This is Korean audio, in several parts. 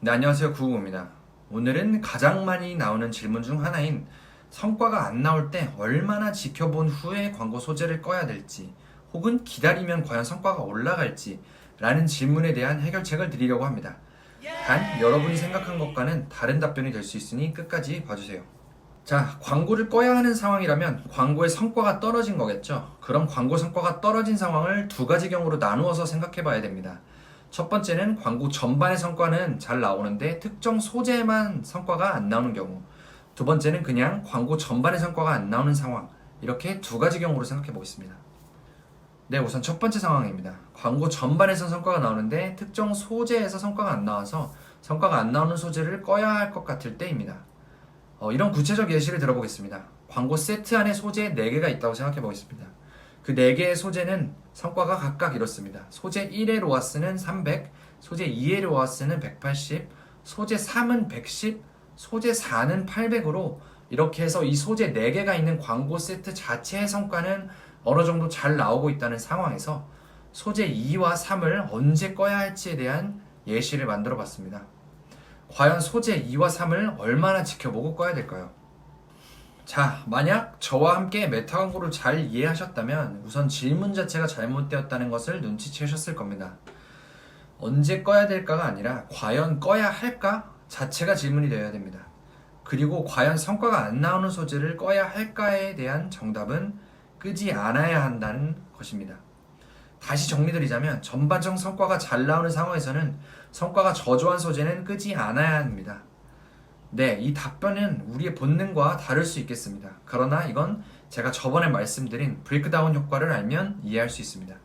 네, 안녕하세요. 구구입니다. 오늘은 가장 많이 나오는 질문 중 하나인 성과가 안 나올 때 얼마나 지켜본 후에 광고 소재를 꺼야 될지 혹은 기다리면 과연 성과가 올라갈지 라는 질문에 대한 해결책을 드리려고 합니다. 단, 여러분이 생각한 것과는 다른 답변이 될 수 있으니 끝까지 봐주세요. 자, 광고를 꺼야 하는 상황이라면 광고의 성과가 떨어진 거겠죠? 그럼 광고 성과가 떨어진 상황을 두 가지 경우로 나누어서 생각해 봐야 됩니다. 첫 번째는 광고 전반의 성과는 잘 나오는데 특정 소재만 성과가 안 나오는 경우. 두 번째는 그냥 광고 전반의 성과가 안 나오는 상황. 이렇게 두 가지 경우로 생각해 보겠습니다. 네, 우선 첫 번째 상황입니다. 광고 전반에서 성과가 나오는데 특정 소재에서 성과가 안 나와서 성과가 안 나오는 소재를 꺼야 할 것 같을 때입니다. 이런 구체적 예시를 들어보겠습니다. 광고 세트 안에 소재 4개가 있다고 생각해 보겠습니다. 그 4개의 소재는 성과가 각각 이렇습니다. 소재 1의 로아스는 300, 소재 2의 로아스는 180, 소재 3은 110, 소재 4는 800으로 이렇게 해서 이 소재 4개가 있는 광고 세트 자체의 성과는 어느 정도 잘 나오고 있다는 상황에서 소재 2와 3을 언제 꺼야 할지에 대한 예시를 만들어 봤습니다. 과연 소재 2와 3을 얼마나 지켜보고 꺼야 될까요? 자, 만약 저와 함께 메타 광고를 잘 이해하셨다면 우선 질문 자체가 잘못되었다는 것을 눈치채셨을 겁니다. 언제 꺼야 될까가 아니라 과연 꺼야 할까 자체가 질문이 되어야 됩니다. 그리고 과연 성과가 안 나오는 소재를 꺼야 할까에 대한 정답은 끄지 않아야 한다는 것입니다. 다시 정리드리자면 전반적 성과가 잘 나오는 상황에서는 성과가 저조한 소재는 끄지 않아야 합니다. 네, 이 답변은 우리의 본능과 다를 수 있겠습니다. 그러나 이건 제가 저번에 말씀드린 브레이크다운 효과를 알면 이해할 수 있습니다.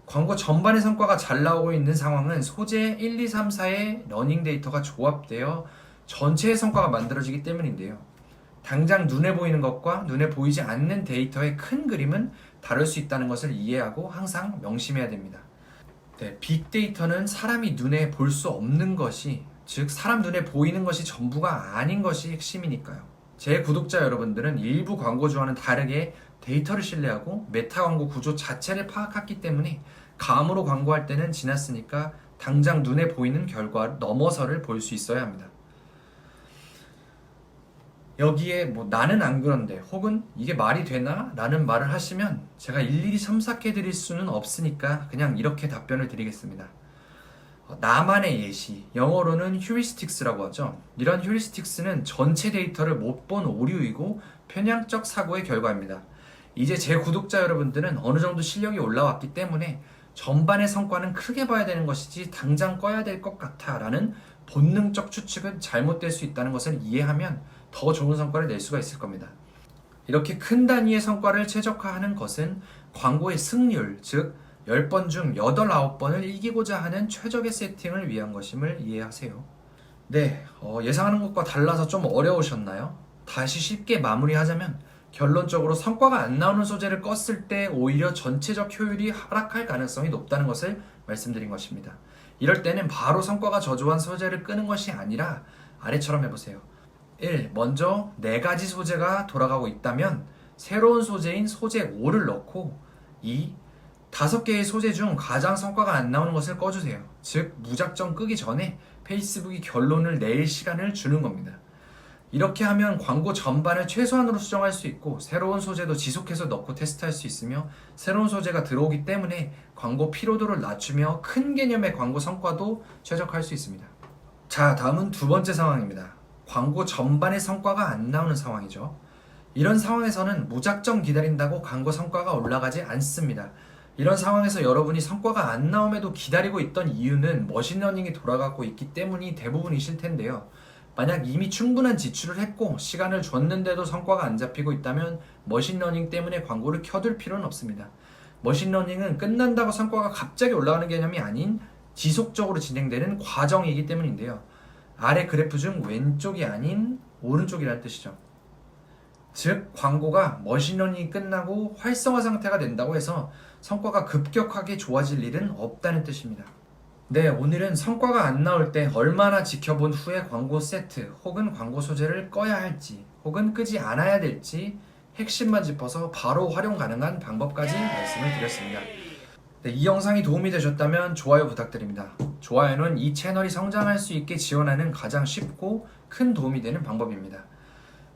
광고 전반의 성과가 잘 나오고 있는 상황은 소재 1, 2, 3, 4의 러닝 데이터가 조합되어 전체의 성과가 만들어지기 때문인데요. 당장 눈에 보이는 것과 눈에 보이지 않는 데이터의 큰 그림은 다를 수 있다는 것을 이해하고 항상 명심해야 됩니다. 네, 빅데이터는 사람이 눈에 볼 수 없는 것이, 즉 사람 눈에 보이는 것이 전부가 아닌 것이 핵심이니까요. 제 구독자 여러분들은 일부 광고주와는 다르게 데이터를 신뢰하고 메타 광고 구조 자체를 파악했기 때문에 감으로 광고할 때는 지났으니까 당장 눈에 보이는 결과를 넘어서를 볼 수 있어야 합니다. 여기에 나는 안 그런데 혹은 이게 말이 되나? 라는 말을 하시면 제가 일일이 첨삭해 드릴 수는 없으니까 그냥 이렇게 답변을 드리겠습니다. 나만의 예시, 영어로는 휴리스틱스라고 하죠. 이런 휴리스틱스는 전체 데이터를 못 본 오류이고 편향적 사고의 결과입니다. 이제 제 구독자 여러분들은 어느 정도 실력이 올라왔기 때문에 전반의 성과는 크게 봐야 되는 것이지 당장 꺼야 될 것 같아 라는 본능적 추측은 잘못될 수 있다는 것을 이해하면 더 좋은 성과를 낼 수가 있을 겁니다. 이렇게 큰 단위의 성과를 최적화하는 것은 광고의 승률, 즉 10번 중 8, 9번을 이기고자 하는 최적의 세팅을 위한 것임을 이해하세요. 네, 예상하는 것과 달라서 좀 어려우셨나요? 다시 쉽게 마무리하자면 결론적으로 성과가 안 나오는 소재를 껐을 때 오히려 전체적 효율이 하락할 가능성이 높다는 것을 말씀드린 것입니다. 이럴 때는 바로 성과가 저조한 소재를 끄는 것이 아니라 아래처럼 해보세요. 1. 먼저 4가지 소재가 돌아가고 있다면 새로운 소재인 소재 5를 넣고 2. 5개의 소재 중 가장 성과가 안 나오는 것을 꺼주세요. 즉 무작정 끄기 전에 페이스북이 결론을 낼 시간을 주는 겁니다. 이렇게 하면 광고 전반을 최소한으로 수정할 수 있고 새로운 소재도 지속해서 넣고 테스트할 수 있으며 새로운 소재가 들어오기 때문에 광고 피로도를 낮추며 큰 개념의 광고 성과도 최적화할 수 있습니다. 자, 다음은 두 번째 상황입니다. 광고 전반의 성과가 안 나오는 상황이죠. 이런 상황에서는 무작정 기다린다고 광고 성과가 올라가지 않습니다. 이런 상황에서 여러분이 성과가 안 나옴에도 기다리고 있던 이유는 머신러닝이 돌아가고 있기 때문이 대부분이실 텐데요. 만약 이미 충분한 지출을 했고 시간을 줬는데도 성과가 안 잡히고 있다면 머신러닝 때문에 광고를 켜둘 필요는 없습니다. 머신러닝은 끝난다고 성과가 갑자기 올라가는 개념이 아닌 지속적으로 진행되는 과정이기 때문인데요. 아래 그래프 중 왼쪽이 아닌 오른쪽이라는 뜻이죠. 즉 광고가 머신러닝이 끝나고 활성화 상태가 된다고 해서 성과가 급격하게 좋아질 일은 없다는 뜻입니다. 네, 오늘은 성과가 안 나올 때 얼마나 지켜본 후에 광고 세트 혹은 광고 소재를 꺼야 할지 혹은 끄지 않아야 될지 핵심만 짚어서 바로 활용 가능한 방법까지 말씀을 드렸습니다. 네, 이 영상이 도움이 되셨다면 좋아요 부탁드립니다. 좋아요는 이 채널이 성장할 수 있게 지원하는 가장 쉽고 큰 도움이 되는 방법입니다.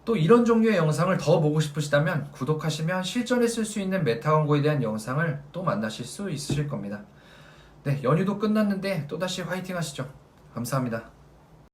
또 이런 종류의 영상을 더 보고 싶으시다면 구독하시면 실전에 쓸 수 있는 메타 광고에 대한 영상을 또 만나실 수 있으실 겁니다. 네, 연휴도 끝났는데 또다시 화이팅 하시죠. 감사합니다.